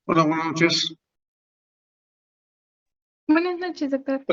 Hola, buenas noches. Buenas noches, doctor.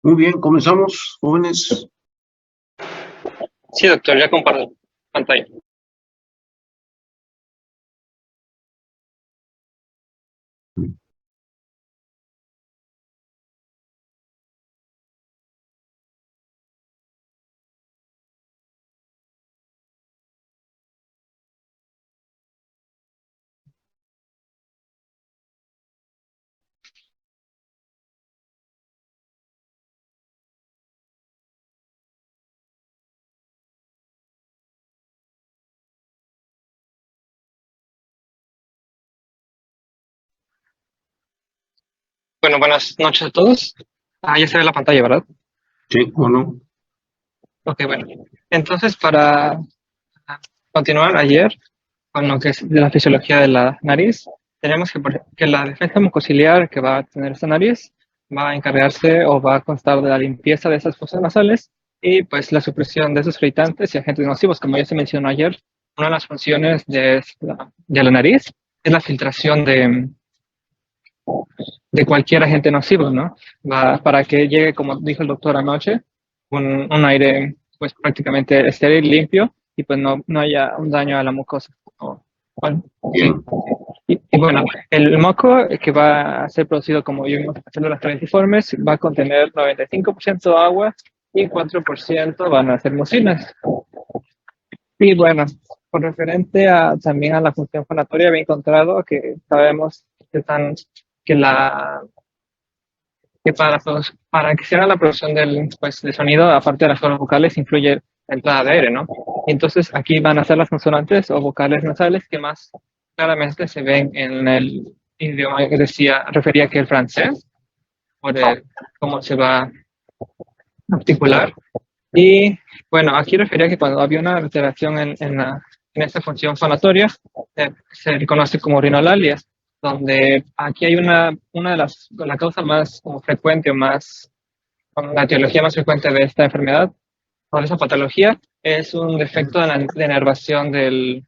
Muy bien, comenzamos, jóvenes. Sí, doctor, ya comparto pantalla. Bueno, buenas noches a todos. Ya se ve la pantalla, ¿verdad? Sí, ¿o no? Ok, bueno. Entonces, para continuar ayer con lo que es de la fisiología de la nariz, tenemos que la defensa mucociliar que va a tener esta nariz va a encargarse o va a constar de la limpieza de esas fosas nasales y pues la supresión de esos irritantes y agentes nocivos. Como ya se mencionó ayer, una de las funciones de la nariz es la filtración de cualquier agente nocivo, ¿no? Para que llegue, como dijo el doctor anoche, un aire pues prácticamente estéril, limpio, y pues no haya un daño a la mucosa. Bueno, sí. Bien. Y bueno, el moco que va a ser producido como vimos en las células caliciformes va a contener 95% agua y 4% van a ser mucinas. Y bueno, con referente también a la función fonatoria, había encontrado que sabemos que la para que se haga la producción de sonido, aparte de las cuerdas vocales, influye la entrada de aire, ¿no? Entonces aquí van a ser las consonantes o vocales nasales que más claramente se ven en el idioma que refería que el francés, por cómo se va a articular. Y bueno, aquí refería que cuando había una alteración en esta función fonatoria, se conoce como rinolalia, donde aquí hay una de la causa más como frecuente o más, con la etiología más frecuente de esta enfermedad, o de esa patología, es un defecto de nervación del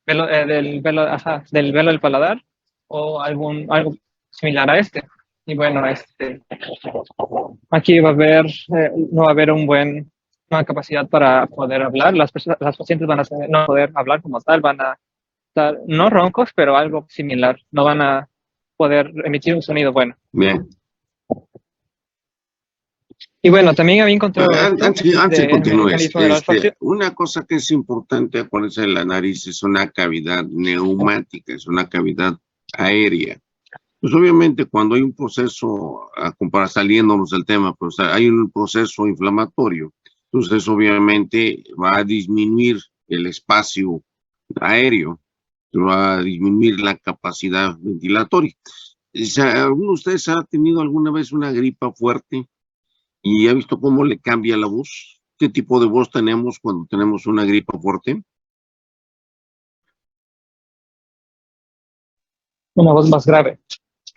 velo del paladar o algo similar a este. Y bueno, aquí no va a haber una capacidad para poder hablar. Las pacientes van a no poder hablar como tal, van a estar, no roncos, pero algo similar. No van a poder emitir un sonido bueno. Bien. Y bueno, también había encontrado Antes que continúes, mecanismo de la olfacción. una cosa que es importante acuérdense de la nariz es una cavidad neumática, es una cavidad aérea. Pues obviamente cuando hay un proceso, saliéndonos del tema, pues hay un proceso inflamatorio, entonces obviamente va a disminuir el espacio aéreo, va a disminuir la capacidad ventilatoria. ¿Alguno de ustedes ha tenido alguna vez una gripa fuerte y ha visto cómo le cambia la voz? ¿Qué tipo de voz tenemos cuando tenemos una gripa fuerte? Una voz más grave.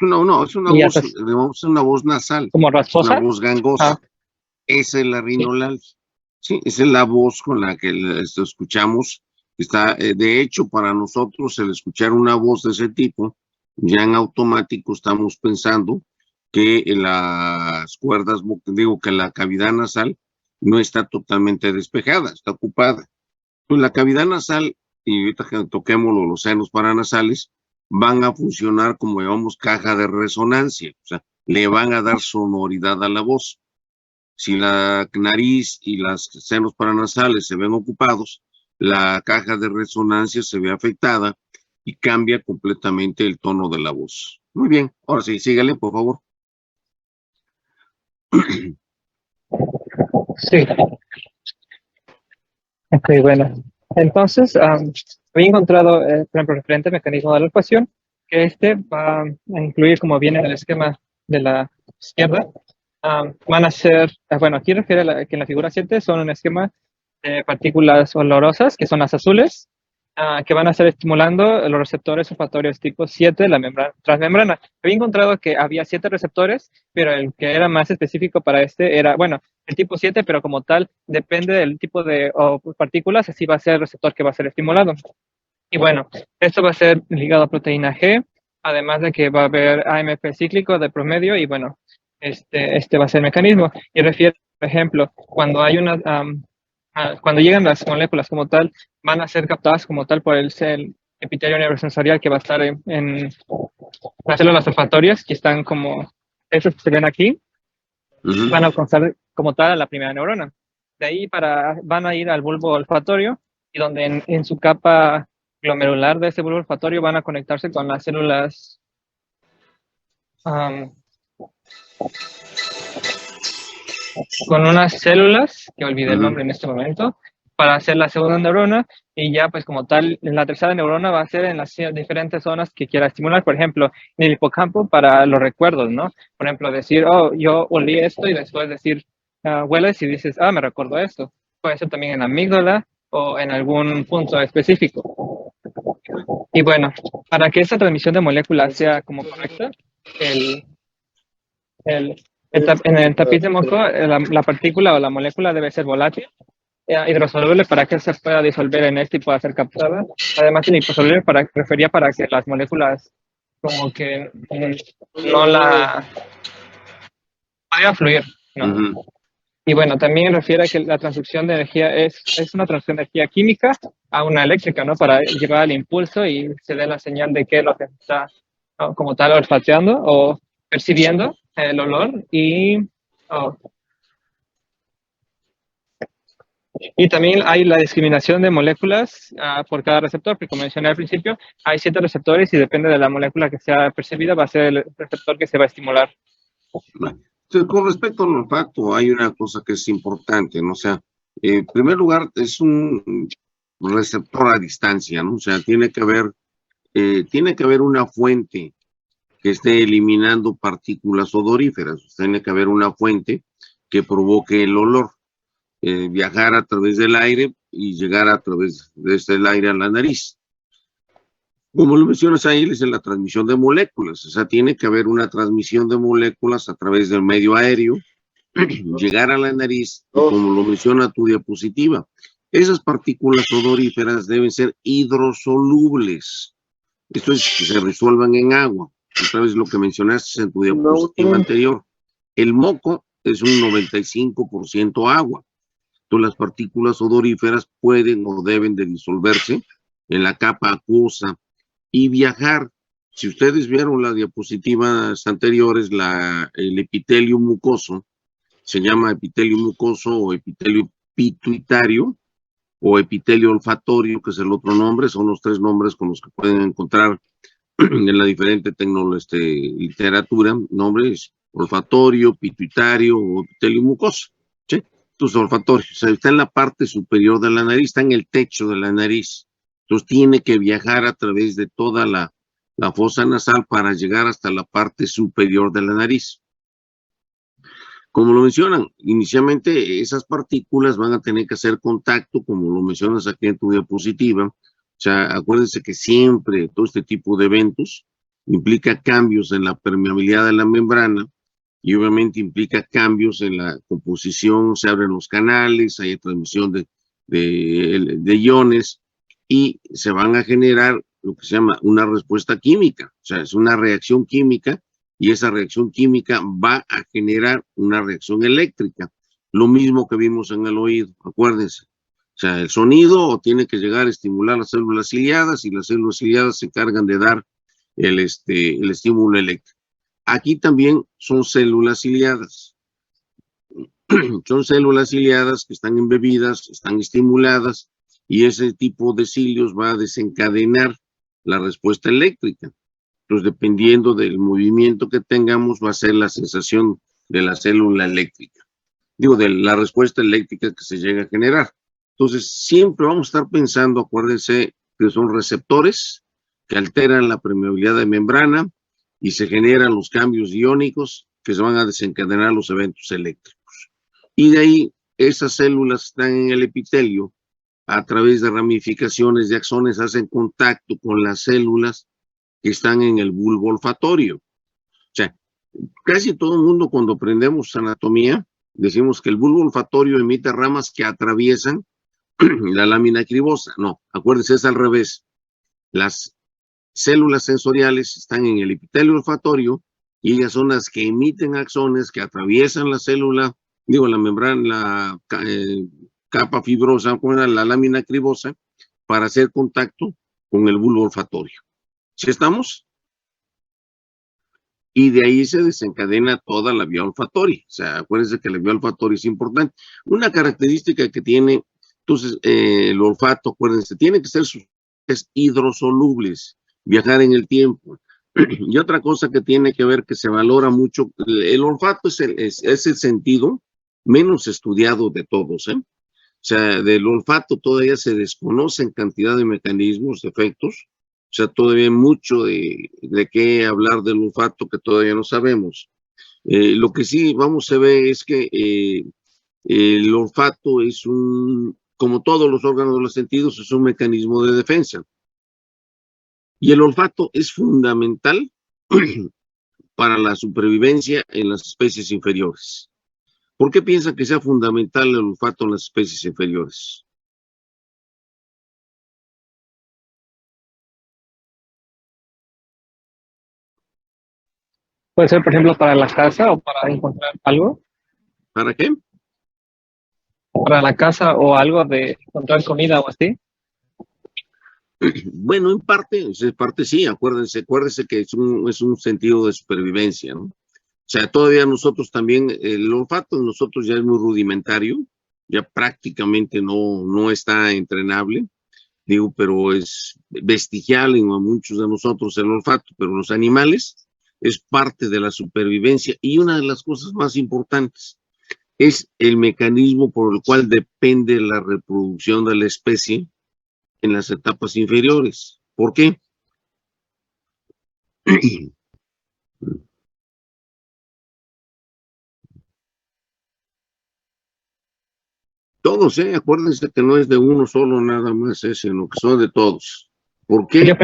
No, es una voz, digamos, una voz nasal. ¿Como rasposa? Una voz gangosa. Esa es la rinolalia. Sí, esa es la voz con la que escuchamos. De hecho, para nosotros, el escuchar una voz de ese tipo, ya en automático estamos pensando que las cuerdas, que la cavidad nasal no está totalmente despejada, está ocupada. Pues la cavidad nasal, y ahorita que toquemos los senos paranasales, van a funcionar como llamamos caja de resonancia, o sea, le van a dar sonoridad a la voz. Si la nariz y los senos paranasales se ven ocupados, la caja de resonancia se ve afectada y cambia completamente el tono de la voz. Muy bien, ahora sí, sígale, por favor. Sí. Ok, bueno. Entonces, había encontrado, por ejemplo, referente al mecanismo de la ecuación, que este va a incluir, como viene en el esquema de la izquierda, van a ser, bueno, aquí refiere que en la figura 7 son un esquema de partículas olorosas, que son las azules, que van a estar estimulando los receptores olfatorios tipo 7 de la membrana, transmembrana. Había encontrado que había 7 receptores, pero el que era más específico para este era, bueno, el tipo 7, pero como tal, depende del tipo de partículas, así va a ser el receptor que va a ser estimulado. Y bueno, esto va a ser ligado a proteína G, además de que va a haber AMP cíclico de promedio, y bueno, este va a ser el mecanismo. Y refiere, por ejemplo, cuando hay cuando llegan las moléculas como tal, van a ser captadas como tal por el epitelio neurosensorial que va a estar en las células olfatorias, que están como, esos que se ven aquí, van a alcanzar como tal a la primera neurona. De ahí van a ir al bulbo olfatorio, y donde en su capa glomerular de ese bulbo olfatorio van a conectarse con las células con unas células, que olvidé el nombre en este momento, para hacer la segunda neurona, y ya pues como tal, la tercera neurona va a ser en las diferentes zonas que quiera estimular, por ejemplo, en el hipocampo para los recuerdos, ¿no? Por ejemplo, decir, oh, yo olí esto, y después decir, hueles y dices, me recuerdo esto. Puede ser también en la amígdala o en algún punto específico. Y bueno, para que esta transmisión de moléculas sea como correcta, el, en el tapiz de moco, la partícula o la molécula debe ser volátil, hidrosoluble para que se pueda disolver en este y pueda ser captada. Además, el hidrosoluble refería para que las moléculas como que no la podía fluir, ¿no? Y bueno, también refiere a que la transducción de energía es una transducción de energía química a una eléctrica, ¿no? Para llevar el impulso y se dé la señal de que lo que está, ¿no?, como tal, olfateando o percibiendo el olor. Y también hay la discriminación de moléculas por cada receptor, porque como mencioné al principio, hay 7 receptores y depende de la molécula que sea percibida, va a ser el receptor que se va a estimular. Entonces, con respecto al olfato, hay una cosa que es importante, ¿no? O sea, en primer lugar, es un receptor a distancia, ¿no? O sea, tiene que haber una fuente que esté eliminando partículas odoríferas, tiene que haber una fuente que provoque el olor, viajar a través del aire y llegar a través de este aire a la nariz. Como lo mencionas ahí, es la transmisión de moléculas, o sea, tiene que haber una transmisión de moléculas a través del medio aéreo, llegar a la nariz, y como lo menciona tu diapositiva, esas partículas odoríferas deben ser hidrosolubles. Esto es, que se resuelvan en agua. Otra vez lo que mencionaste en tu diapositiva anterior. El moco es un 95% agua. Entonces, las partículas odoríferas pueden o deben de disolverse en la capa acuosa y viajar. Si ustedes vieron las diapositivas anteriores, el epitelio mucoso se llama epitelio mucoso o epitelio pituitario o epitelio olfatorio, que es el otro nombre. Son los 3 nombres con los que pueden encontrar en la diferente literatura, nombres: olfatorio, pituitario o epitelio mucoso. ¿Sí? Entonces, olfatorio, o sea, está en la parte superior de la nariz, está en el techo de la nariz. Entonces, tiene que viajar a través de toda la fosa nasal para llegar hasta la parte superior de la nariz. Como lo mencionan, inicialmente esas partículas van a tener que hacer contacto, como lo mencionas aquí en tu diapositiva. O sea, acuérdense que siempre todo este tipo de eventos implica cambios en la permeabilidad de la membrana y obviamente implica cambios en la composición, se abren los canales, hay transmisión de iones y se van a generar lo que se llama una respuesta química. O sea, es una reacción química y esa reacción química va a generar una reacción eléctrica. Lo mismo que vimos en el oído, acuérdense. O sea, el sonido tiene que llegar a estimular las células ciliadas y las células ciliadas se encargan de dar el estímulo eléctrico. Aquí también son células ciliadas. Son células ciliadas que están embebidas, están estimuladas y ese tipo de cilios va a desencadenar la respuesta eléctrica. Entonces, dependiendo del movimiento que tengamos, va a ser la sensación de la célula eléctrica. Digo, de la respuesta eléctrica que se llega a generar. Entonces, siempre vamos a estar pensando, acuérdense, que son receptores que alteran la permeabilidad de membrana y se generan los cambios iónicos que se van a desencadenar los eventos eléctricos. Y de ahí, esas células están en el epitelio, a través de ramificaciones de axones, hacen contacto con las células que están en el bulbo olfatorio. O sea, casi todo el mundo cuando aprendemos anatomía, decimos que el bulbo olfatorio emite ramas que atraviesan la lámina cribosa. No, acuérdense, es al revés. Las células sensoriales están en el epitelio olfatorio y ellas son las que emiten axones que atraviesan la célula, digo, la membrana, la capa fibrosa, la lámina cribosa, para hacer contacto con el bulbo olfatorio. ¿Sí estamos? Y de ahí se desencadena toda la vía olfatoria. O sea, acuérdense que la vía olfatoria es importante. Una característica que tiene, entonces, el olfato, acuérdense, tiene que ser sustancias hidrosolubles, viajar en el tiempo. Y otra cosa que tiene que ver, que se valora mucho, el olfato es el sentido menos estudiado de todos, ¿eh? O sea, del olfato todavía se desconocen cantidad de mecanismos, de efectos. O sea, todavía hay mucho de qué hablar del olfato que todavía no sabemos. Lo que sí vamos a ver es que el olfato es como todos los órganos de los sentidos, es un mecanismo de defensa. Y el olfato es fundamental para la supervivencia en las especies inferiores. ¿Por qué piensan que sea fundamental el olfato en las especies inferiores? Puede ser, por ejemplo, para la casa o para encontrar algo. ¿Para qué? Para la casa o algo de encontrar comida o así. Bueno, en parte sí, acuérdense que es un sentido de supervivencia, ¿no? O sea, todavía nosotros también, el olfato en nosotros ya es muy rudimentario, ya prácticamente no está entrenable, digo, pero es vestigial en muchos de nosotros el olfato, pero los animales es parte de la supervivencia y una de las cosas más importantes es el mecanismo por el cual depende la reproducción de la especie en las etapas inferiores. ¿Por qué? Todos, acuérdense que no es de uno solo nada más, sino que son de todos. ¿Por qué?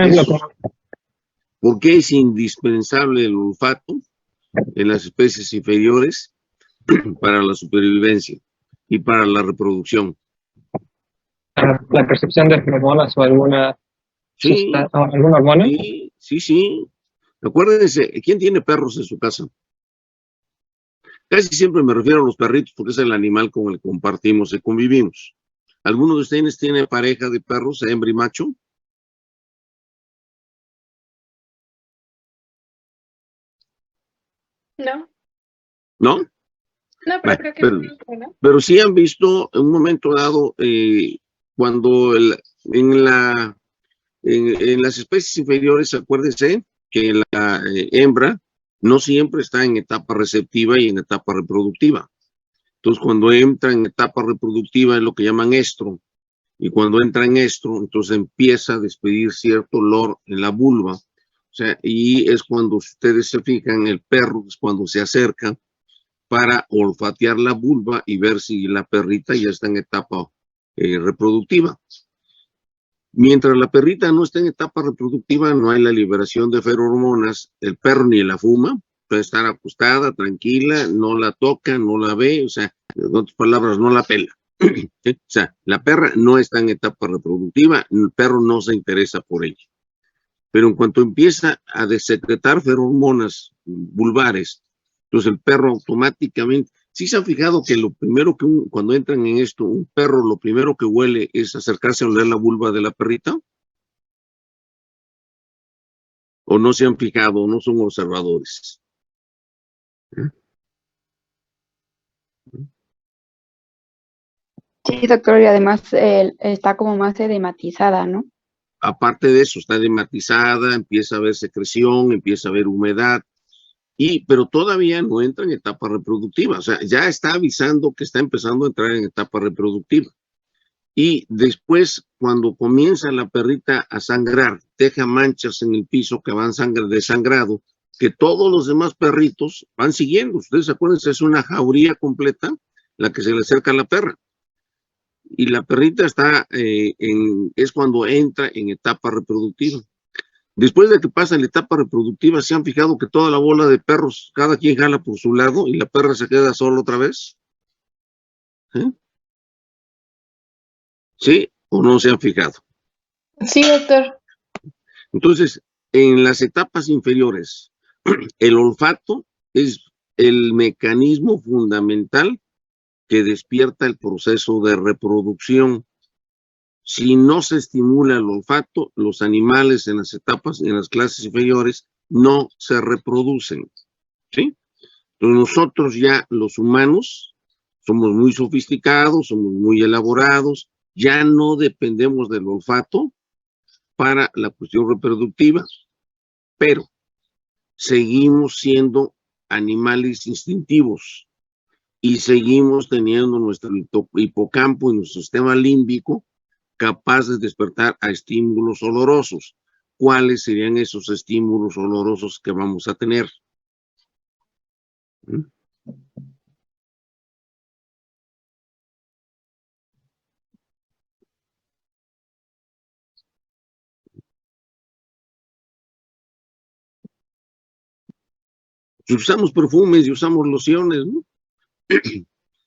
¿Por qué es indispensable el olfato en las especies inferiores para la supervivencia y para la reproducción? La percepción de feromonas o alguna hormona. Sí. Acuérdense, ¿quién tiene perros en su casa? Casi siempre me refiero a los perritos porque es el animal con el que compartimos y convivimos. ¿Alguno de ustedes tiene pareja de perros, hembra y macho? No. ¿No? No, pero creo que no. Pero sí han visto en un momento dado cuando en las especies inferiores, acuérdense que la hembra no siempre está en etapa receptiva y en etapa reproductiva. Entonces, cuando entra en etapa reproductiva es lo que llaman estro. Y cuando entra en estro, entonces empieza a despedir cierto olor en la vulva. O sea, y es cuando ustedes se fijan, el perro es cuando se acerca para olfatear la vulva y ver si la perrita ya está en etapa reproductiva. Mientras la perrita no está en etapa reproductiva, no hay la liberación de feromonas, el perro ni la fuma, puede estar acostada, tranquila, no la toca, no la ve, o sea, en otras palabras, no la pela. ¿Sí? O sea, la perra no está en etapa reproductiva, el perro no se interesa por ella. Pero en cuanto empieza a desecretar feromonas vulvares, entonces el perro automáticamente, ¿sí se han fijado que lo primero que cuando entran en esto, un perro lo primero que huele es acercarse a oler la vulva de la perrita? ¿O no se han fijado, no son observadores? Sí, doctor, y además está como más edematizada, ¿no? Aparte de eso, está edematizada, empieza a haber secreción, empieza a haber humedad, pero todavía no entra en etapa reproductiva. O sea, ya está avisando que está empezando a entrar en etapa reproductiva. Y después, cuando comienza la perrita a sangrar, deja manchas en el piso que van de sangrado, que todos los demás perritos van siguiendo. Ustedes se acuerdan, es una jauría completa la que se le acerca a la perra. Y la perrita es cuando entra en etapa reproductiva. Después de que pasa la etapa reproductiva, ¿se han fijado que toda la bola de perros, cada quien jala por su lado y la perra se queda sola otra vez? ¿Sí o no se han fijado? Sí, doctor. Entonces, en las etapas inferiores, el olfato es el mecanismo fundamental que despierta el proceso de reproducción. Si no se estimula el olfato, los animales en las clases inferiores, no se reproducen, ¿sí? Entonces nosotros ya, los humanos, somos muy sofisticados, somos muy elaborados, ya no dependemos del olfato para la cuestión reproductiva, pero seguimos siendo animales instintivos y seguimos teniendo nuestro hipocampo y nuestro sistema límbico capaz de despertar a estímulos olorosos. ¿Cuáles serían esos estímulos olorosos que vamos a tener? Si usamos perfumes y usamos lociones, ¿no?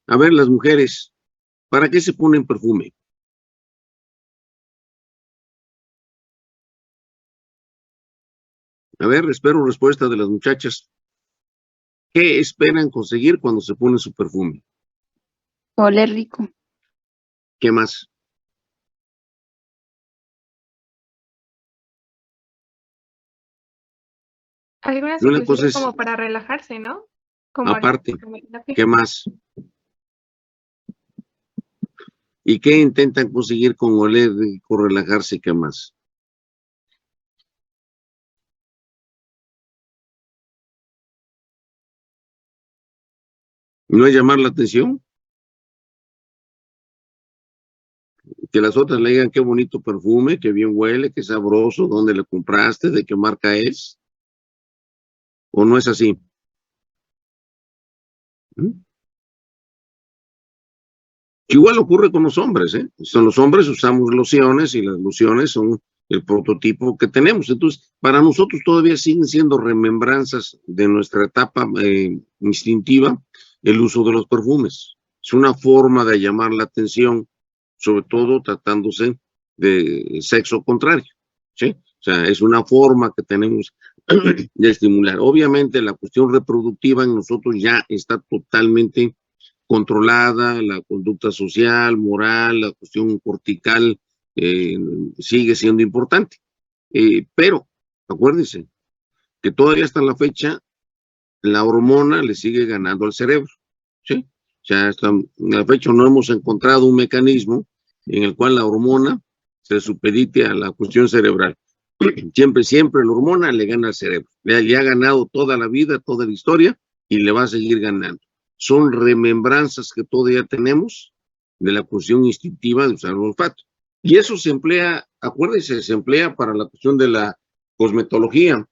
A ver, las mujeres, ¿para qué se ponen perfume? A ver, espero respuesta de las muchachas. ¿Qué esperan conseguir cuando se ponen su perfume? Oler rico. ¿Qué más? Algunas Una cosa inclusive es, como para relajarse, ¿no? Como aparte, aromaterapia. ¿qué más? ¿Y qué intentan conseguir con oler y con relajarse? ¿Qué más? ¿No es llamar la atención? Que las otras le digan qué bonito perfume, qué bien huele, qué sabroso, dónde le compraste, de qué marca es. ¿O no es así? Igual ocurre con los hombres, ¿eh? Son los hombres usamos lociones y las lociones son el prototipo que tenemos. Entonces, para nosotros todavía siguen siendo remembranzas de nuestra etapa instintiva el uso de los perfumes. Es una forma de llamar la atención, sobre todo tratándose de sexo contrario, ¿sí? O sea, es una forma que tenemos de estimular. Obviamente la cuestión reproductiva en nosotros ya está totalmente controlada, la conducta social, moral, la cuestión cortical sigue siendo importante. Pero acuérdense que todavía hasta la fecha la hormona le sigue ganando al cerebro, ¿sí? O sea, hasta la fecha no hemos encontrado un mecanismo en el cual la hormona se supedite a la cuestión cerebral. Siempre la hormona le gana al cerebro. Le ha ganado toda la vida, toda la historia y le va a seguir ganando. Son remembranzas que todavía tenemos de la cuestión instintiva de usar el olfato. Y eso se emplea, acuérdense, se emplea para la cuestión de la cosmetología.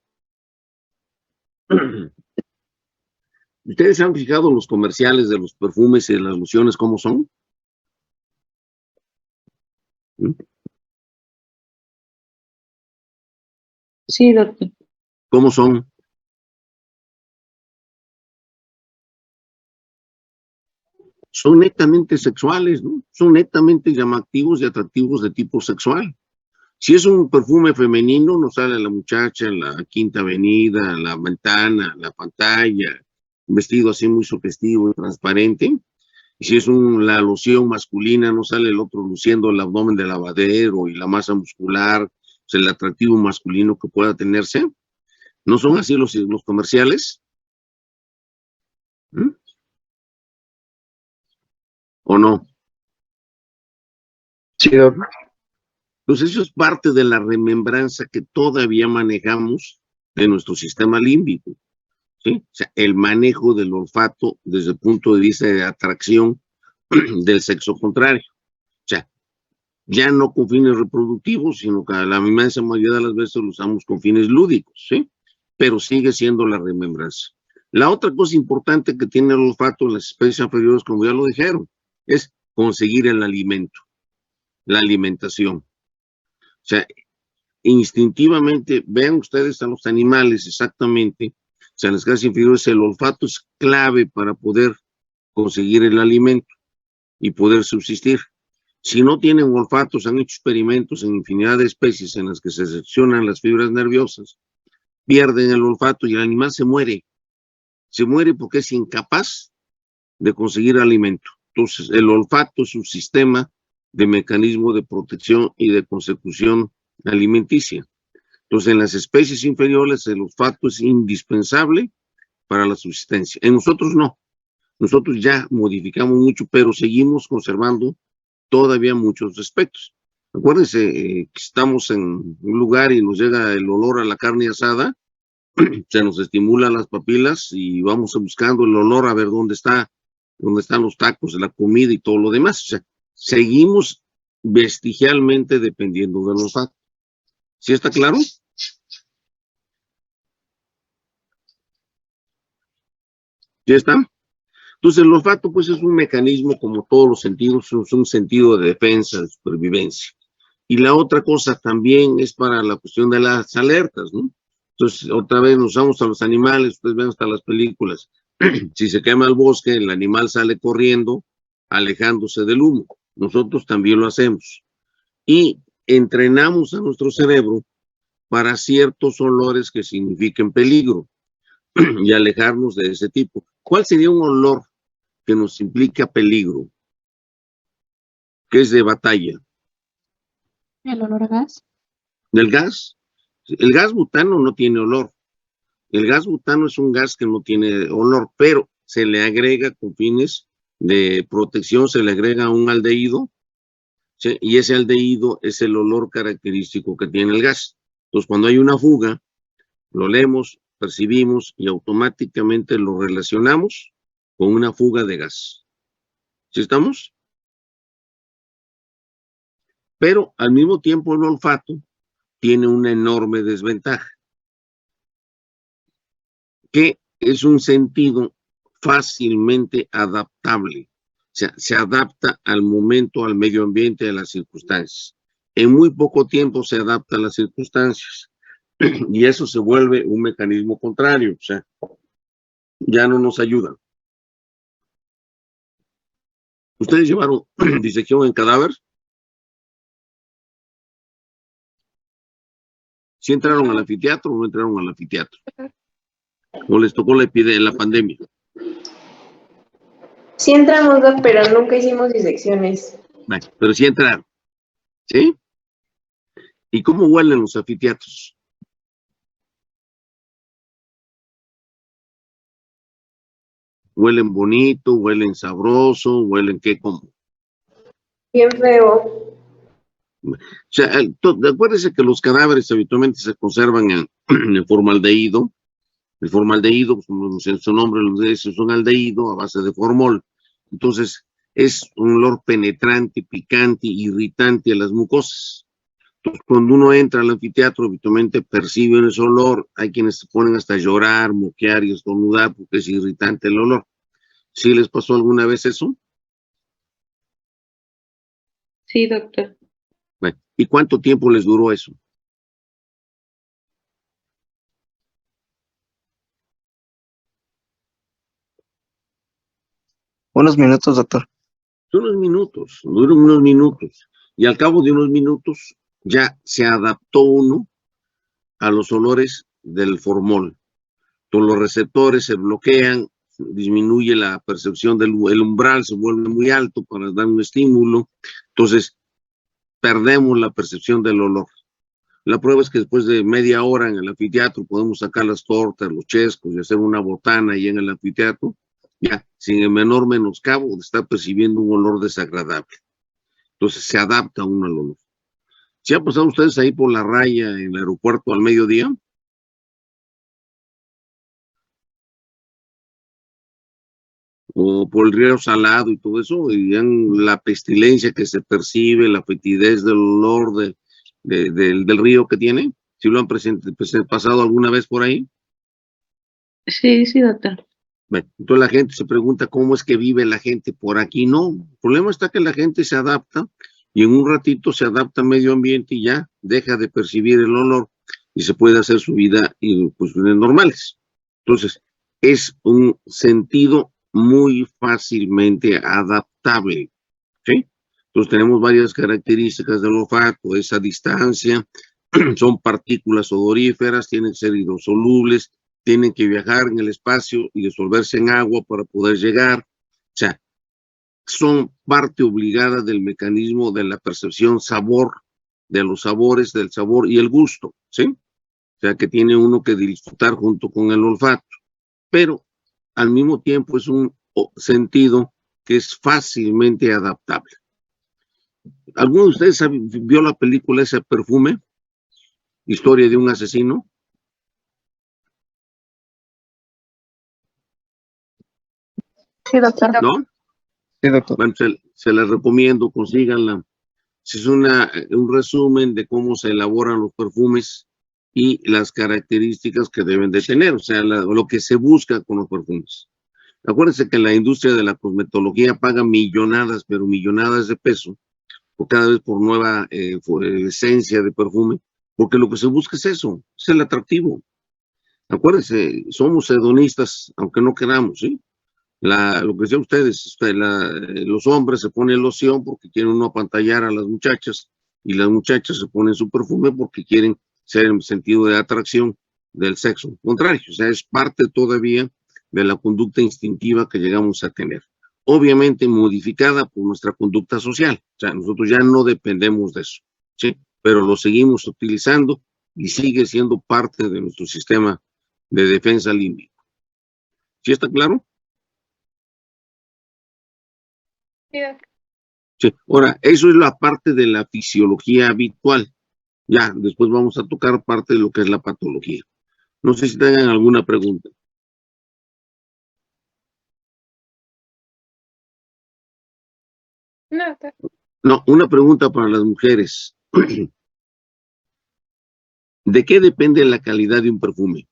¿Ustedes se han fijado los comerciales de los perfumes y de las lociones cómo son? Sí, doctor. ¿Cómo son? Son netamente sexuales, ¿no? Son netamente llamativos y atractivos de tipo sexual. Si es un perfume femenino, nos sale la muchacha, la Quinta Avenida, la ventana, la pantalla, un vestido así muy sugestivo y transparente. Y si es la loción masculina, nos sale el otro luciendo el abdomen de lavadero y la masa muscular, o sea, el atractivo masculino que pueda tenerse. ¿No son así los comerciales? ¿O no? Sí, doc. Entonces eso es parte de la remembranza que todavía manejamos de nuestro sistema límbico, ¿sí? O sea, el manejo del olfato desde el punto de vista de atracción del sexo contrario. O sea, ya no con fines reproductivos, sino que la inmensa mayoría de las veces lo usamos con fines lúdicos, ¿sí? Pero sigue siendo la remembranza. La otra cosa importante que tiene el olfato en las especies inferiores, como ya lo dijeron, es conseguir el alimento, la alimentación. O sea, instintivamente, vean ustedes a los animales exactamente, o sea, en las especies inferiores el olfato es clave para poder conseguir el alimento y poder subsistir. Si no tienen olfato, se han hecho experimentos en infinidad de especies en las que se seccionan las fibras nerviosas, pierden el olfato y el animal se muere. Se muere porque es incapaz de conseguir alimento. Entonces, el olfato es un sistema de mecanismo de protección y de consecución alimenticia. Entonces, en las especies inferiores, el olfato es indispensable para la subsistencia. En nosotros no. Nosotros ya modificamos mucho, pero seguimos conservando todavía muchos aspectos. Acuérdense que estamos en un lugar y nos llega el olor a la carne asada, se nos estimulan las papilas y vamos buscando el olor a ver dónde están los tacos, la comida y todo lo demás. O sea, seguimos vestigialmente dependiendo del olfato. ¿Sí está claro? ¿Sí está? Entonces el olfato pues es un mecanismo como todos los sentidos, es un sentido de defensa, de supervivencia. Y la otra cosa también es para la cuestión de las alertas, ¿no? Entonces otra vez nos vamos a los animales, ustedes ven hasta las películas. Si se quema el bosque, el animal sale corriendo, alejándose del humo. Nosotros también lo hacemos. Y entrenamos a nuestro cerebro para ciertos olores que signifiquen peligro y alejarnos de ese tipo. ¿Cuál sería un olor que nos implica peligro? ¿Qué es de batalla? ¿El olor a gas? ¿Del gas? El gas butano no tiene olor. El gas butano es un gas que no tiene olor, pero se le agrega con fines de protección, se le agrega un aldehído, ¿sí? Y ese aldehído es el olor característico que tiene el gas. Entonces, cuando hay una fuga, lo leemos, percibimos y automáticamente lo relacionamos con una fuga de gas. ¿Sí estamos? Pero al mismo tiempo el olfato tiene una enorme desventaja, que es un sentido fácilmente adaptable. O sea, se adapta al momento, al medio ambiente, a las circunstancias. En muy poco tiempo se adapta a las circunstancias y eso se vuelve un mecanismo contrario, o sea, ya no nos ayuda. ¿Ustedes llevaron disección en cadáver? ¿Sí entraron al anfiteatro o no entraron al anfiteatro? ¿O les tocó la pandemia? Sí entramos, Doc, pero nunca hicimos disecciones. Bueno, pero sí entraron, ¿sí? ¿Y cómo huelen los anfiteatros? ¿Huelen bonito, huelen sabroso, huelen qué, cómo? Bien feo. O sea, acuérdense que los cadáveres habitualmente se conservan en formaldehído. El formaldehído, pues, como su nombre lo dice, es un aldehído a base de formol. Entonces, es un olor penetrante, picante, irritante a las mucosas. Entonces, cuando uno entra al anfiteatro, habitualmente percibe ese olor. Hay quienes se ponen hasta a llorar, moquear y estornudar porque es irritante el olor. ¿Sí les pasó alguna vez eso? Sí, doctor. Bueno, ¿y cuánto tiempo les duró eso? Unos minutos, doctor. Son unos minutos, duran unos minutos. Y al cabo de unos minutos ya se adaptó uno a los olores del formol. Todos los receptores se bloquean, disminuye la percepción del umbral, se vuelve muy alto para dar un estímulo. Entonces, perdemos la percepción del olor. La prueba es que después de media hora en el anfiteatro podemos sacar las tortas, los chescos y hacer una botana ahí en el anfiteatro, ya sin el menor menoscabo de estar percibiendo un olor desagradable. Entonces se adapta uno al olor. ¿Sí han pasado ustedes ahí por la raya en el aeropuerto al mediodía? O por el río Salado y todo eso, y vean la pestilencia que se percibe, la fetidez del olor del río que tiene. ¿Sí lo han pasado alguna vez por ahí? Sí, sí, doctor. Bueno, entonces la gente se pregunta cómo es que vive la gente por aquí. No, el problema está que la gente se adapta y en un ratito se adapta al medio ambiente y ya deja de percibir el olor y se puede hacer su vida y pues normales. Entonces, es un sentido muy fácilmente adaptable, ¿sí? Entonces tenemos varias características del olfato, esa distancia, son partículas odoríferas, tienen que ser hidrosolubles, tienen que viajar en el espacio y disolverse en agua para poder llegar. O sea, son parte obligada del mecanismo de la percepción sabor, de los sabores, del sabor y el gusto, ¿sí? O sea, que tiene uno que disfrutar junto con el olfato. Pero al mismo tiempo es un sentido que es fácilmente adaptable. ¿Alguno de ustedes vio la película ese Perfume? Historia de un asesino. Sí, doctor. ¿No? Sí, doctor. Bueno, se las recomiendo, consíganla. Es un resumen de cómo se elaboran los perfumes y las características que deben de tener, o sea, lo que se busca con los perfumes. Acuérdense que la industria de la cosmetología paga millonadas, pero millonadas de peso, por cada vez por nueva esencia de perfume, porque lo que se busca es eso, es el atractivo. Acuérdense, somos hedonistas, aunque no queramos, ¿sí? Lo que decían ustedes, los hombres se ponen loción porque quieren uno apantallar a las muchachas y las muchachas se ponen su perfume porque quieren ser en sentido de atracción del sexo contrario. O sea, es parte todavía de la conducta instintiva que llegamos a tener. Obviamente modificada por nuestra conducta social. O sea, nosotros ya no dependemos de eso, ¿sí? Pero lo seguimos utilizando y sigue siendo parte de nuestro sistema de defensa límbico. ¿Sí está claro? Sí. Ahora, eso es la parte de la fisiología habitual. Ya, después vamos a tocar parte de lo que es la patología. No sé si tengan alguna pregunta. No, doctor. No, una pregunta para las mujeres. ¿De qué depende la calidad de un perfume?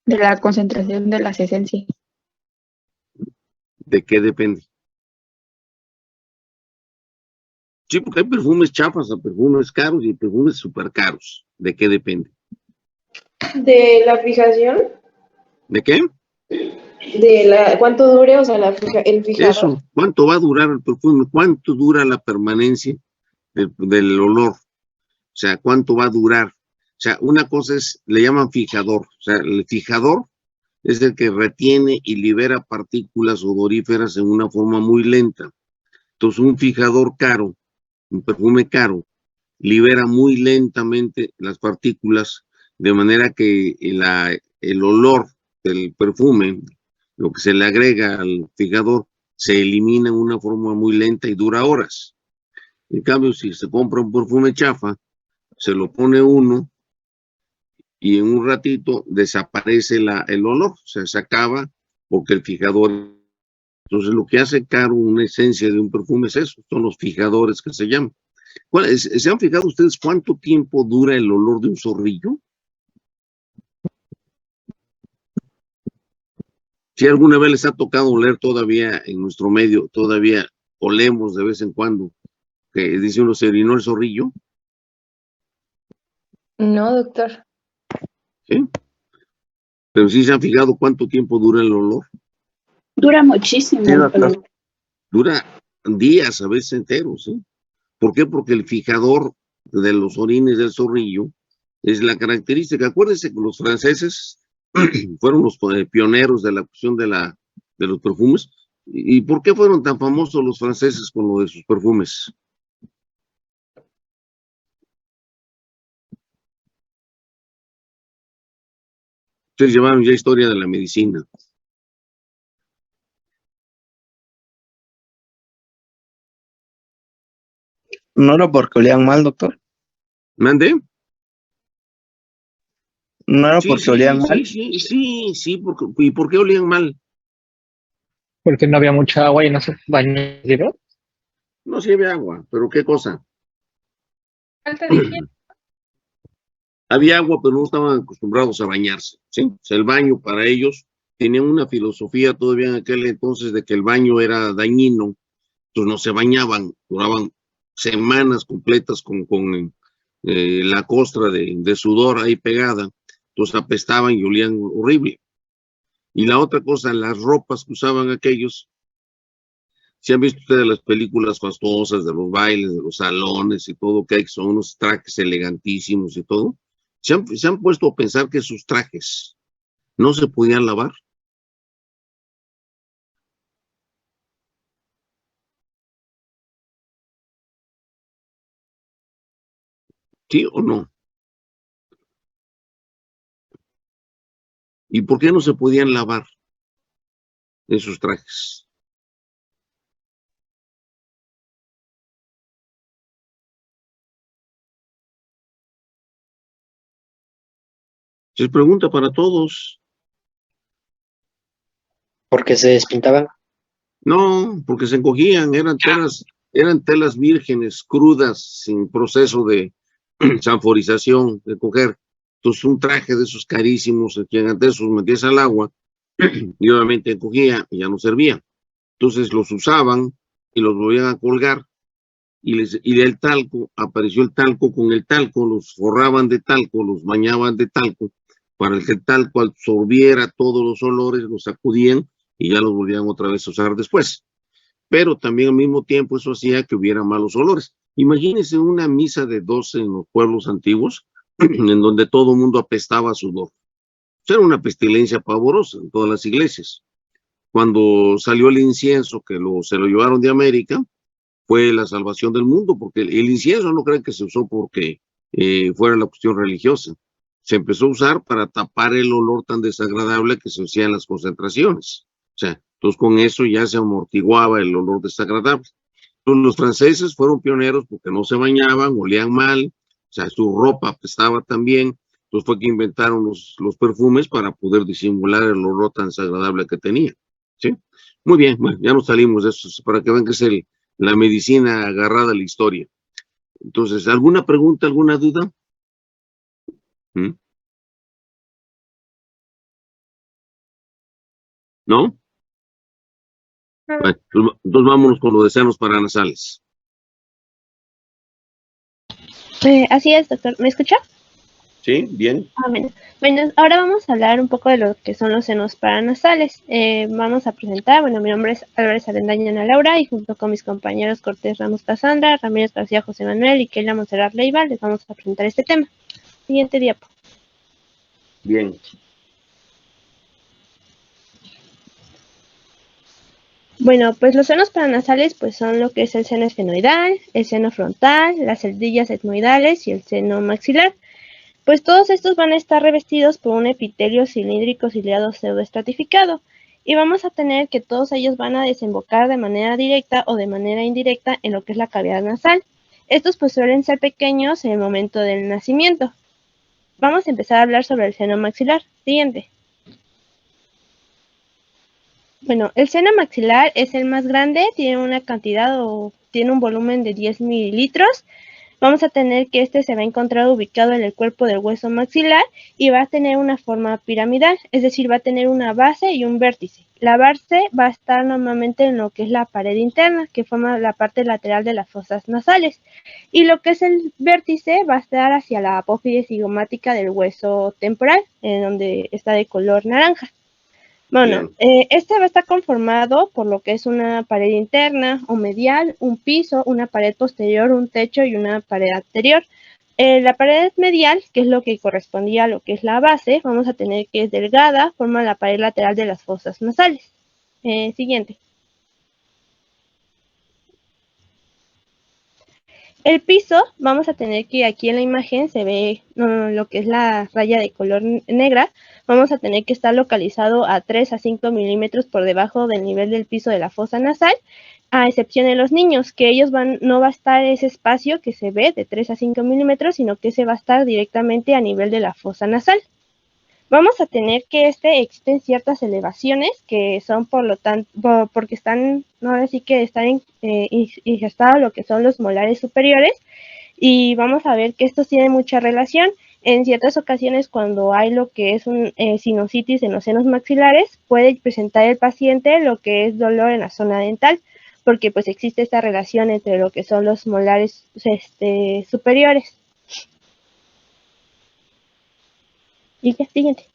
De la concentración de las esencias. ¿De qué depende? Sí, porque hay perfumes chafas, hay perfumes caros y perfumes súper caros. ¿De qué depende? De la fijación, ¿De qué? cuánto dure, o sea, el fijador. Eso. ¿Cuánto va a durar el perfume? ¿Cuánto dura la permanencia del olor? O sea, ¿cuánto va a durar? O sea, una cosa es, le llaman fijador. O sea, el fijador es el que retiene y libera partículas odoríferas en una forma muy lenta. Entonces, un fijador caro, un perfume caro, libera muy lentamente las partículas, de manera que el olor del perfume, lo que se le agrega al fijador, se elimina en una forma muy lenta y dura horas. En cambio, si se compra un perfume chafa, se lo pone uno y en un ratito desaparece el olor, o sea, se acaba porque el fijador. Entonces, lo que hace caro una esencia de un perfume es eso, son los fijadores que se llaman. ¿Se han fijado ustedes cuánto tiempo dura el olor de un zorrillo? Si alguna vez les ha tocado oler todavía en nuestro medio, todavía olemos de vez en cuando, que dice uno, se orinó el zorrillo, No, doctor. ¿sí? Pero sí se han fijado cuánto tiempo dura el olor. Dura muchísimo. Sí, doctor. Dura días, a veces enteros, ¿sí? ¿Por qué? Porque el fijador de los orines del zorrillo es la característica. Acuérdense que los franceses fueron los pioneros de la cuestión de los perfumes. ¿Y por qué fueron tan famosos los franceses con lo de sus perfumes? Ustedes llevaron ya historia de la medicina. ¿No era porque olían mal, doctor? ¿Mande? ¿No era Sí, porque olían mal? sí, ¿y por qué olían mal? Porque no había mucha agua y no se bañó. ¿Digo? No sirve agua, pero ¿qué cosa? Falta de higiene. Había agua, pero no estaban acostumbrados a bañarse, ¿sí? O sea, el baño para ellos tenían una filosofía todavía en aquel entonces de que el baño era dañino, entonces no se bañaban, duraban semanas completas con la costra de sudor ahí pegada, entonces apestaban y olían horrible. Y la otra cosa, las ropas que usaban aquellos, si han visto ustedes las películas fastosas de los bailes, de los salones y todo, que hay, son unos trajes elegantísimos y todo, se han puesto a pensar que sus trajes no se podían lavar. ¿Sí o no? ¿Y por qué no se podían lavar esos trajes? Es pregunta para todos. Porque se despintaban. No, porque se encogían, eran telas vírgenes, crudas, sin proceso de sanforización, de coger. Entonces, un traje de esos carísimos, que antes esos metías al agua, y obviamente encogía y ya no servía. Entonces, los usaban y los volvían a colgar, y del talco, apareció el talco con el talco, los forraban de talco, los bañaban de talco, para que el talco absorbiera todos los olores, los sacudían y ya los volvían otra vez a usar después. Pero también al mismo tiempo eso hacía que hubiera malos olores. Imagínense una misa de 12 en los pueblos antiguos, en donde todo el mundo apestaba a sudor. Era una pestilencia pavorosa en todas las iglesias. Cuando salió el incienso, que se lo llevaron de América, fue la salvación del mundo, porque el incienso no creen que se usó porque fuera la cuestión religiosa. Se empezó a usar para tapar el olor tan desagradable que se hacía en las concentraciones. O sea, entonces con eso ya se amortiguaba el olor desagradable. Entonces los franceses fueron pioneros porque no se bañaban, olían mal, o sea, su ropa apestaba también. Entonces fue que inventaron los perfumes para poder disimular el olor tan desagradable que tenía. ¿Sí? Muy bien, bueno, ya nos salimos de eso, para que vean que es la medicina agarrada a la historia. Entonces, ¿alguna pregunta, alguna duda? ¿Mm? ¿No? Bueno, entonces vámonos con los deseos paranasales. Así es, doctor. ¿Me escucha? ¿Sí? Bien. Bueno, ahora vamos a hablar un poco de lo que son los senos paranasales. Vamos a presentar, mi nombre es Álvarez Avendaña Ana Laura y junto con mis compañeros Cortés Ramos Casandra, Ramírez García José Manuel y Keila Monserrat Leiva les vamos a presentar este tema. Siguiente diapo. Bien. Bueno, pues los senos paranasales pues son lo que es el seno esfenoidal, el seno frontal, las celdillas etmoidales y el seno maxilar. Pues todos estos van a estar revestidos por un epitelio cilíndrico ciliado pseudoestratificado y vamos a tener que todos ellos van a desembocar de manera directa o de manera indirecta en lo que es la cavidad nasal. Estos pues suelen ser pequeños en el momento del nacimiento. Vamos a empezar a hablar sobre el seno maxilar. Siguiente. Bueno, el seno maxilar es el más grande, tiene una cantidad o tiene un volumen de 10 mililitros. Vamos a tener que este se va a encontrar ubicado en el cuerpo del hueso maxilar y va a tener una forma piramidal, es decir, va a tener una base y un vértice. La base va a estar normalmente en lo que es la pared interna, que forma la parte lateral de las fosas nasales, y lo que es el vértice va a estar hacia la apófise cigomática del hueso temporal, en donde está de color naranja. Bueno, este va a estar conformado por lo que es una pared interna o medial, un piso, una pared posterior, un techo y una pared anterior. La pared medial, que es lo que correspondía a lo que es la base, vamos a tener que es delgada, forma la pared lateral de las fosas nasales. Siguiente. El piso, vamos a tener que aquí en la imagen se ve lo que es la raya de color negra. Vamos a tener que estar localizado a 3 a 5 milímetros por debajo del nivel del piso de la fosa nasal, a excepción de los niños, que ellos no va a estar ese espacio que se ve de 3 a 5 milímetros, sino que se va a estar directamente a nivel de la fosa nasal. Vamos a tener que existen ciertas elevaciones que son por lo tanto, porque están, no ahora sí que están ingestados lo que son los molares superiores, y vamos a ver que esto tiene mucha relación. En ciertas ocasiones, cuando hay lo que es un sinusitis en los senos maxilares, puede presentar el paciente lo que es dolor en la zona dental, porque pues existe esta relación entre lo que son los molares superiores. Y ya, siguiente.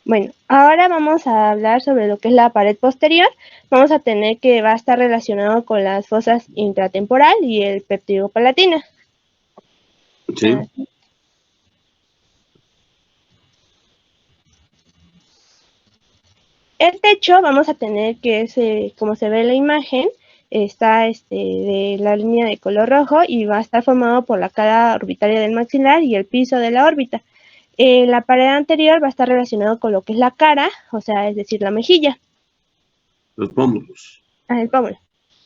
Bueno, ahora vamos a hablar sobre lo que es la pared posterior. Vamos a tener que va a estar relacionado con las fosas intratemporal y el péptido palatina. Sí. El techo vamos a tener que como se ve en la imagen, está de la línea de color rojo y va a estar formado por la cara orbitaria del maxilar y el piso de la órbita. La pared anterior va a estar relacionado con lo que es la cara, o sea, es decir, la mejilla. Los pómulos. El pómulo.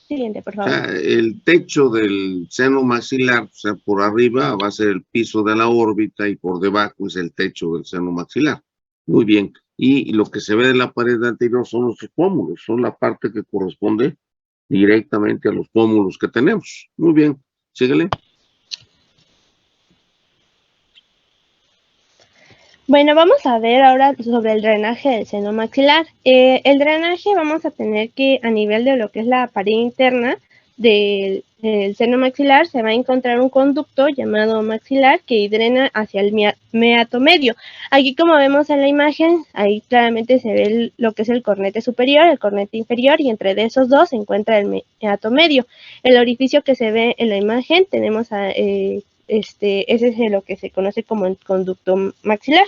Siguiente, por O favor. sea, el techo del seno maxilar, o sea, por arriba va a ser el piso de la órbita y por debajo es el techo del seno maxilar. Muy bien. Y lo que se ve de la pared anterior son los pómulos, son la parte que corresponde directamente a los pómulos que tenemos. Muy bien. Síguele. Bueno, vamos a ver ahora sobre el drenaje del seno maxilar. El drenaje vamos a tener que a nivel de lo que es la pared interna del seno maxilar se va a encontrar un conducto llamado maxilar que drena hacia el meato medio. Aquí como vemos en la imagen, ahí claramente se ve lo que es el cornete superior, el cornete inferior y entre de esos dos se encuentra el meato medio. El orificio que se ve en la imagen tenemos ese es lo que se conoce como el conducto maxilar.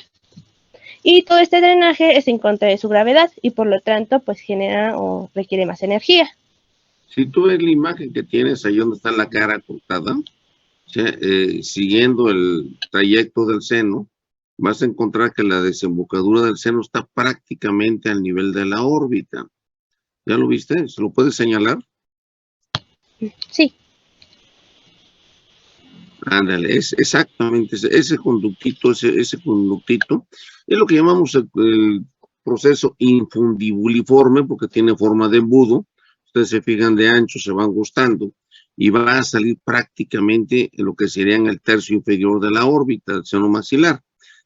Y todo este drenaje es en contra de su gravedad y por lo tanto pues genera o requiere más energía. Si tú ves la imagen que tienes ahí donde está la cara cortada, o sea, siguiendo el trayecto del seno, vas a encontrar que la desembocadura del seno está prácticamente al nivel de la órbita. ¿Ya lo viste? ¿Se lo puedes señalar? Sí. Ándale, es exactamente ese conductito, ese conductito, es lo que llamamos el proceso infundibuliforme, porque tiene forma de embudo. Ustedes se fijan de ancho, se van gustando, y va a salir prácticamente en lo que sería en el tercio inferior de la órbita del seno maxilar.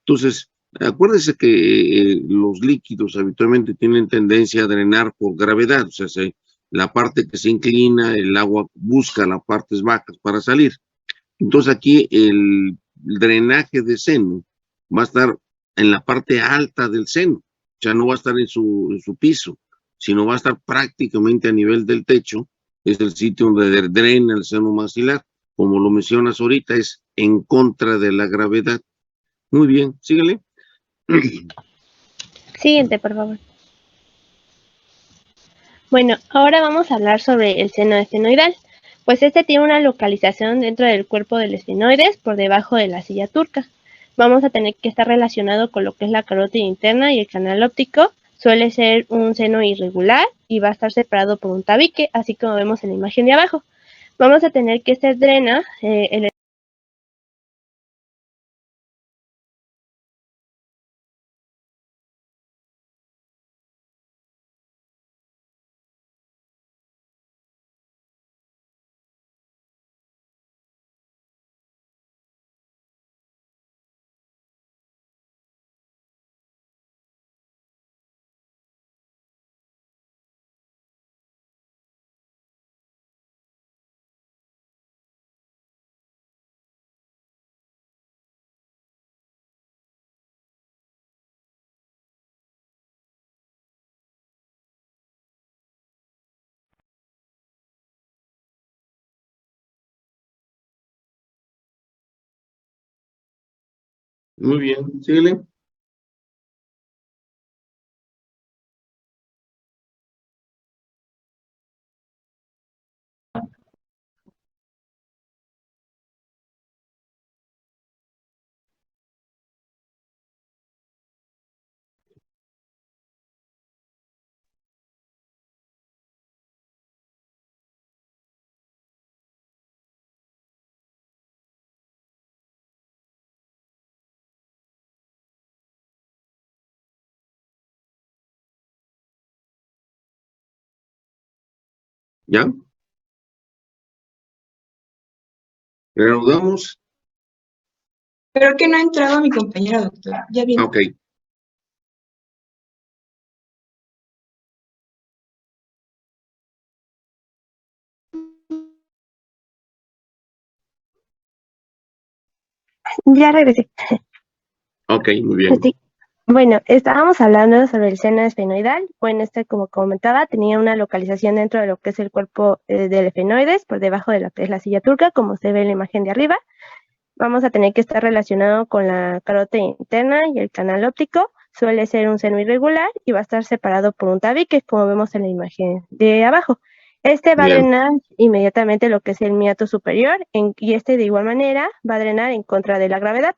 Entonces, acuérdense que los líquidos habitualmente tienen tendencia a drenar por gravedad, o sea, la parte que se inclina, el agua busca las partes bajas para salir. Entonces aquí el drenaje de seno va a estar en la parte alta del seno, o sea, no va a estar en su piso, sino va a estar prácticamente a nivel del techo, es el sitio donde drena el seno maxilar. Como lo mencionas ahorita, es en contra de la gravedad. Muy bien, síguele. Siguiente, por favor. Bueno, ahora vamos a hablar sobre el seno esfenoidal. Pues este tiene una localización dentro del cuerpo del esfenoides por debajo de la silla turca. Vamos a tener que estar relacionado con lo que es la carótida interna y el canal óptico. Suele ser un seno irregular y va a estar separado por un tabique, así como vemos en la imagen de abajo. Vamos a tener que este drena el Muy bien, síguele. ¿Ya? ¿Reanudamos? Creo que no ha entrado mi compañera, doctor. Ya viene. Ok. Ya regresé. Ok, muy bien. Sí. Bueno, estábamos hablando sobre el seno esfenoidal. Bueno, este, como comentaba, tenía una localización dentro de lo que es el cuerpo del efenoides, por debajo de lo que es la silla turca, como se ve en la imagen de arriba. Vamos a tener que estar relacionado con la carótida interna y el canal óptico. Suele ser un seno irregular y va a estar separado por un tabique, como vemos en la imagen de abajo. Este va a Bien. drenar inmediatamente lo que es el miato superior y este de igual manera va a drenar en contra de la gravedad.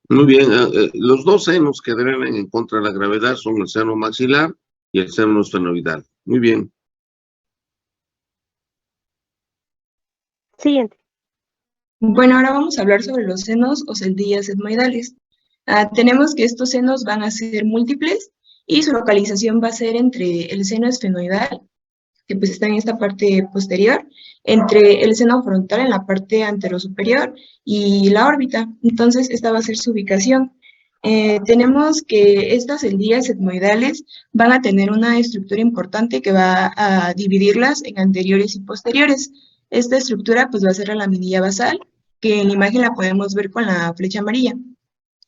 Muy bien. Los dos senos que drenan en contra de la gravedad son el seno maxilar y el seno esfenoidal. Muy bien. Siguiente. Bueno, ahora vamos a hablar sobre los senos o celdillas etmoidales. Tenemos que estos senos van a ser múltiples y su localización va a ser entre el seno esfenoidal, que pues está en esta parte posterior, entre el seno frontal en la parte anterosuperior y la órbita. Entonces, esta va a ser su ubicación. Tenemos que estas celdillas etmoidales van a tener una estructura importante que va a dividirlas en anteriores y posteriores. Esta estructura pues va a ser la laminilla basal, que en la imagen la podemos ver con la flecha amarilla.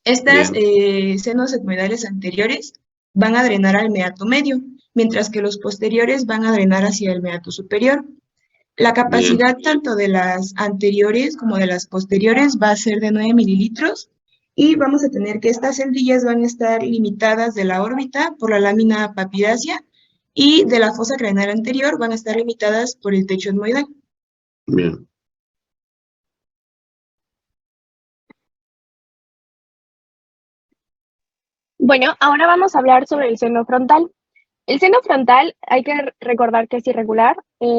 Estas senos etmoidales anteriores van a drenar al meato medio, mientras que los posteriores van a drenar hacia el meato superior. La capacidad tanto de las anteriores como de las posteriores va a ser de 9 mililitros y vamos a tener que estas celdillas van a estar limitadas de la órbita por la lámina papidácea y de la fosa craneal anterior van a estar limitadas por el techo etmoidal. Bien. Bueno, ahora vamos a hablar sobre el seno frontal. El seno frontal hay que recordar que es irregular,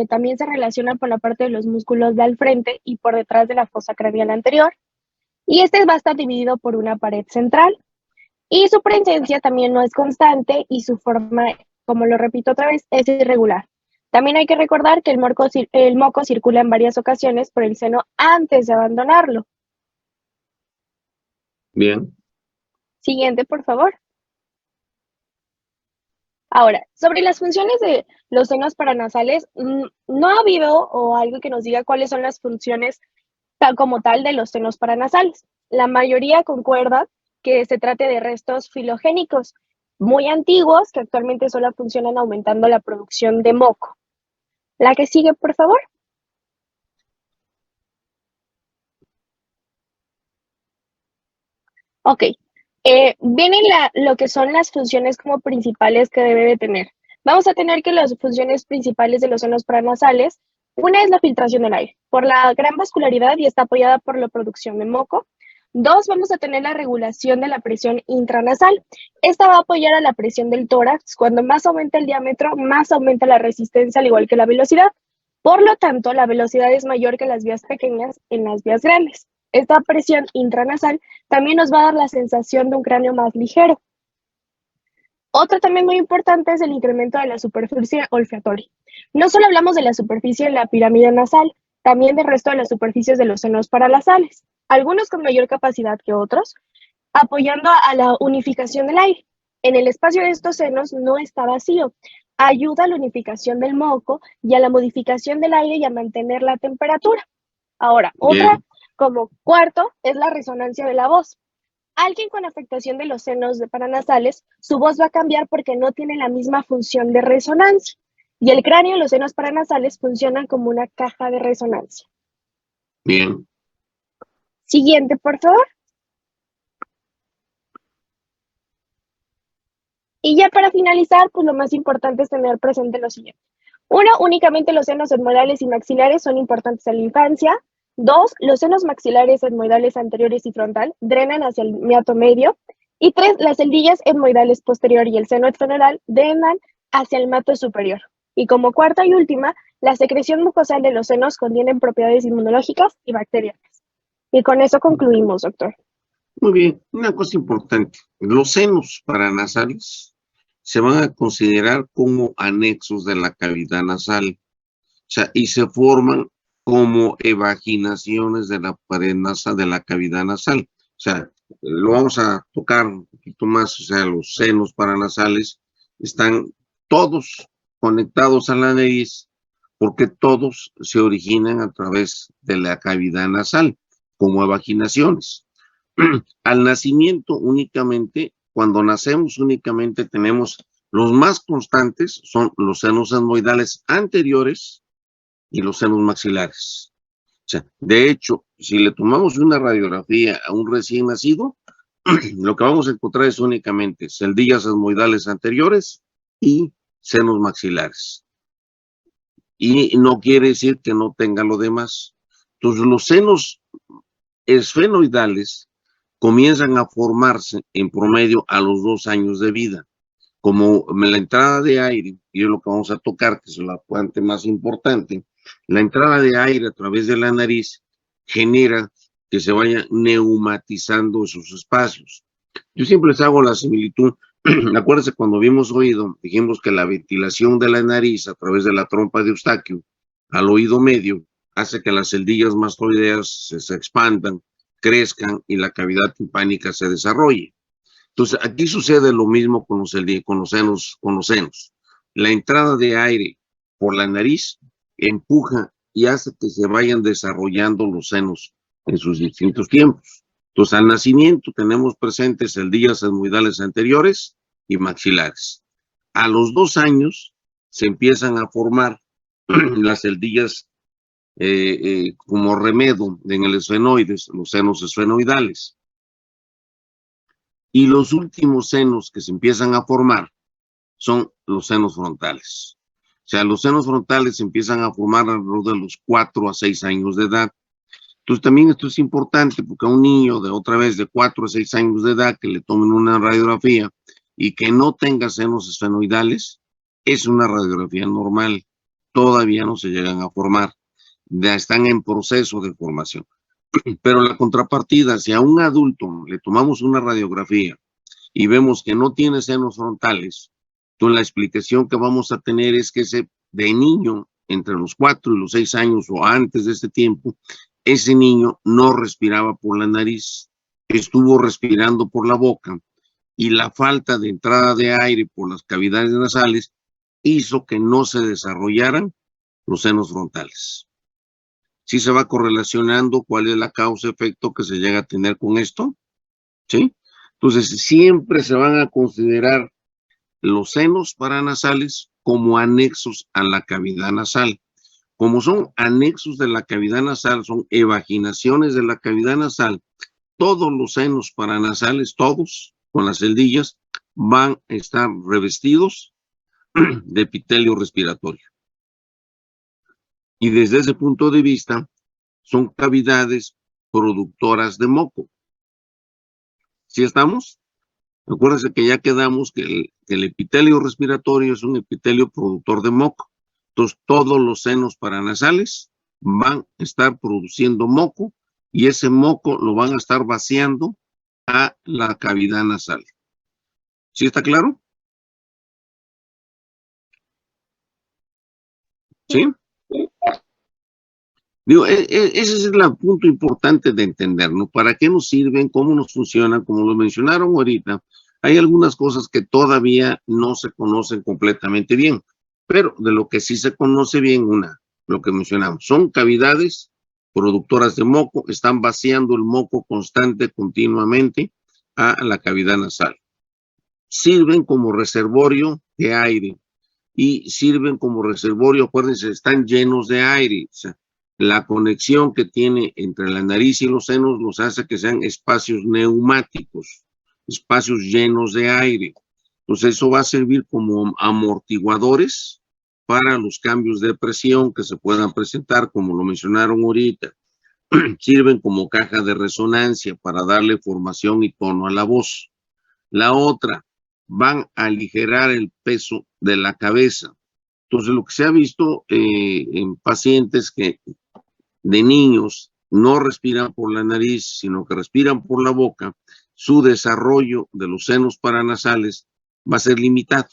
también se relaciona por la parte de los músculos de al frente y por detrás de la fosa craneal anterior, y este va a estar dividido por una pared central, y su presencia también no es constante y su forma, como lo repito otra vez, es irregular. También hay que recordar que el moco circula en varias ocasiones por el seno antes de abandonarlo. Bien. Siguiente, por favor. Ahora, sobre las funciones de los senos paranasales, no ha habido o algo que nos diga cuáles son las funciones tal como tal de los senos paranasales. La mayoría concuerda que se trate de restos filogénicos muy antiguos que actualmente solo funcionan aumentando la producción de moco. La que sigue, por favor. Ok. Vienen lo que son las funciones como principales que debe de tener. Vamos a tener que las funciones principales de los senos paranasales, una es la filtración del aire, por la gran vascularidad y está apoyada por la producción de moco. Dos, vamos a tener la regulación de la presión intranasal. Esta va a apoyar a la presión del tórax. Cuando más aumenta el diámetro, más aumenta la resistencia, al igual que la velocidad. Por lo tanto, la velocidad es mayor que las vías pequeñas en las vías grandes. Esta presión intranasal también nos va a dar la sensación de un cráneo más ligero. Otro también muy importante es el incremento de la superficie olfatoria. No solo hablamos de la superficie en la pirámide nasal, también del resto de las superficies de los senos paranasales, algunos con mayor capacidad que otros, apoyando a la unificación del aire. En el espacio de estos senos no está vacío, ayuda a la unificación del moco y a la modificación del aire y a mantener la temperatura. Ahora, otra como cuarto es la resonancia de la voz. Alguien con afectación de los senos paranasales, su voz va a cambiar porque no tiene la misma función de resonancia. Y el cráneo y los senos paranasales funcionan como una caja de resonancia. Bien. Siguiente, por favor. Y ya para finalizar, pues lo más importante es tener presente lo siguiente. Uno, únicamente los senos etmoidales y maxilares son importantes en la infancia. Dos, los senos maxilares etmoidales anteriores y frontal drenan hacia el meato medio. Y tres, las celdillas etmoidales posterior y el seno esfenoidal drenan hacia el meato superior. Y como cuarta y última, la secreción mucosal de los senos contienen propiedades inmunológicas y bacterianas. Y con eso concluimos, doctor. Muy bien. Una cosa importante. Los senos paranasales se van a considerar como anexos de la cavidad nasal. O sea, y se forman como evaginaciones de la pared nasal, de la cavidad nasal. O sea, lo vamos a tocar un poquito más, o sea, los senos paranasales están todos conectados a la nariz porque todos se originan a través de la cavidad nasal, como evaginaciones. Al nacimiento únicamente, cuando nacemos únicamente tenemos los más constantes, son los senos etmoidales anteriores y los senos maxilares. O sea, de hecho, si le tomamos una radiografía a un recién nacido, lo que vamos a encontrar es únicamente celdillas etmoidales anteriores y senos maxilares. Y no quiere decir que no tenga lo demás. Entonces, los senos esfenoidales comienzan a formarse en promedio a los 2 años de vida. Como la entrada de aire, y es lo que vamos a tocar, que es la parte más importante, la entrada de aire a través de la nariz genera que se vayan neumatizando esos espacios. Yo siempre les hago la similitud. Acuérdense, cuando vimos oído, dijimos que la ventilación de la nariz a través de la trompa de Eustaquio al oído medio hace que las celdillas mastoideas se expandan, crezcan y la cavidad timpánica se desarrolle. Entonces, aquí sucede lo mismo con los senos. La entrada de aire por la nariz empuja y hace que se vayan desarrollando los senos en sus distintos tiempos. Entonces, al nacimiento tenemos presentes celdillas etmoidales anteriores y maxilares. A los 2 años se empiezan a formar las celdillas como remedo en el esfenoides, los senos esfenoidales. Y los últimos senos que se empiezan a formar son los senos frontales. O sea, los senos frontales se empiezan a formar alrededor de los 4 a 6 años de edad. Entonces también esto es importante porque a un niño de 4 a 6 años de edad que le tomen una radiografía y que no tenga senos esfenoidales, es una radiografía normal. Todavía no se llegan a formar. Ya están en proceso de formación. Pero la contrapartida, si a un adulto le tomamos una radiografía y vemos que no tiene senos frontales, entonces la explicación que vamos a tener es que de niño, entre los 4 y los 6 años o antes de este tiempo, ese niño no respiraba por la nariz, estuvo respirando por la boca y la falta de entrada de aire por las cavidades nasales hizo que no se desarrollaran los senos frontales. ¿Sí se va correlacionando cuál es la causa-efecto que se llega a tener con esto? ¿Sí? Entonces, siempre se van a considerar los senos paranasales como anexos a la cavidad nasal. Como son anexos de la cavidad nasal, son evaginaciones de la cavidad nasal, todos los senos paranasales, todos, con las celdillas, van a estar revestidos de epitelio respiratorio. Y desde ese punto de vista, son cavidades productoras de moco. ¿Sí estamos? Acuérdense que ya quedamos que el epitelio respiratorio es un epitelio productor de moco. Entonces, todos los senos paranasales van a estar produciendo moco y ese moco lo van a estar vaciando a la cavidad nasal. ¿Sí está claro? ¿Sí? Digo, ese es el punto importante de entender, ¿no? ¿Para qué nos sirven? ¿Cómo nos funcionan? Como lo mencionaron ahorita, hay algunas cosas que todavía no se conocen completamente bien, pero de lo que sí se conoce bien, lo que mencionamos, son cavidades productoras de moco, están vaciando el moco constante, continuamente, a la cavidad nasal. Sirven como reservorio de aire y sirven como reservorio, acuérdense, están llenos de aire, o sea, la conexión que tiene entre la nariz y los senos los hace que sean espacios neumáticos, espacios llenos de aire. Entonces eso va a servir como amortiguadores para los cambios de presión que se puedan presentar, como lo mencionaron ahorita. Sirven como caja de resonancia para darle formación y tono a la voz. La otra, van a aligerar el peso de la cabeza. Entonces lo que se ha visto en pacientes que de niños no respiran por la nariz, sino que respiran por la boca, su desarrollo de los senos paranasales va a ser limitado.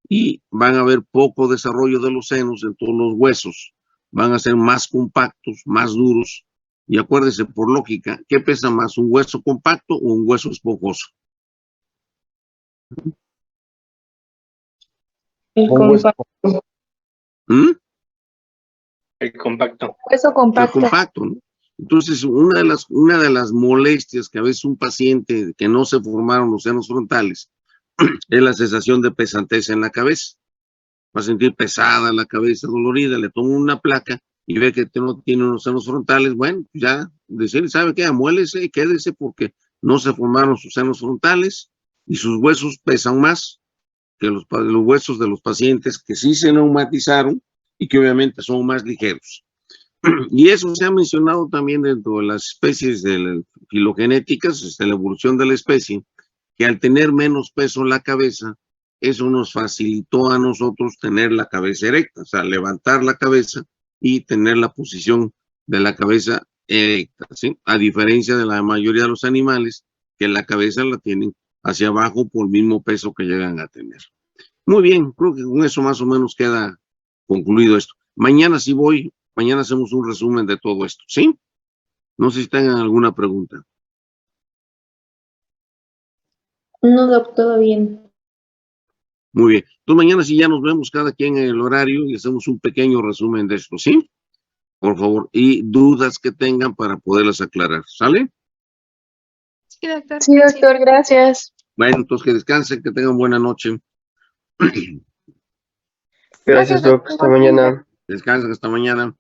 Y van a haber poco desarrollo de los senos en todos los huesos. Van a ser más compactos, más duros. Y acuérdese, por lógica, ¿qué pesa más, un hueso compacto o un hueso esponjoso? El Un hueso, compacto. ¿Mm? el compacto. Hueso El compacto. compacto, ¿no? Entonces, una de las molestias que a veces un paciente que no se formaron los senos frontales es la sensación de pesantez en la cabeza. Va a sentir pesada la cabeza, dolorida, le toma una placa y ve que no tiene unos senos frontales. Bueno, ya decirle, ¿sabe qué? Amuélese y quédese porque no se formaron sus senos frontales y sus huesos pesan más que los huesos de los pacientes que sí se neumatizaron y que obviamente son más ligeros. Y eso se ha mencionado también dentro de las especies filogenéticas, la evolución de la especie, que al tener menos peso en la cabeza, eso nos facilitó a nosotros tener la cabeza erecta, o sea, levantar la cabeza y tener la posición de la cabeza erecta, ¿sí? A diferencia de la mayoría de los animales, que la cabeza la tienen hacia abajo por el mismo peso que llegan a tener. Muy bien, creo que con eso más o menos queda concluido esto. Mañana sí voy, mañana hacemos un resumen de todo esto, ¿sí? No sé si tengan alguna pregunta. No, doc, todo bien. Muy bien. Entonces mañana sí ya nos vemos cada quien en el horario y hacemos un pequeño resumen de esto, ¿sí? Por favor. Y dudas que tengan para poderlas aclarar, ¿sale? Sí, doctor. Sí, doctor, gracias. Bueno, entonces que descansen, que tengan buena noche. Gracias, Doc. Hasta mañana. Descansen hasta mañana.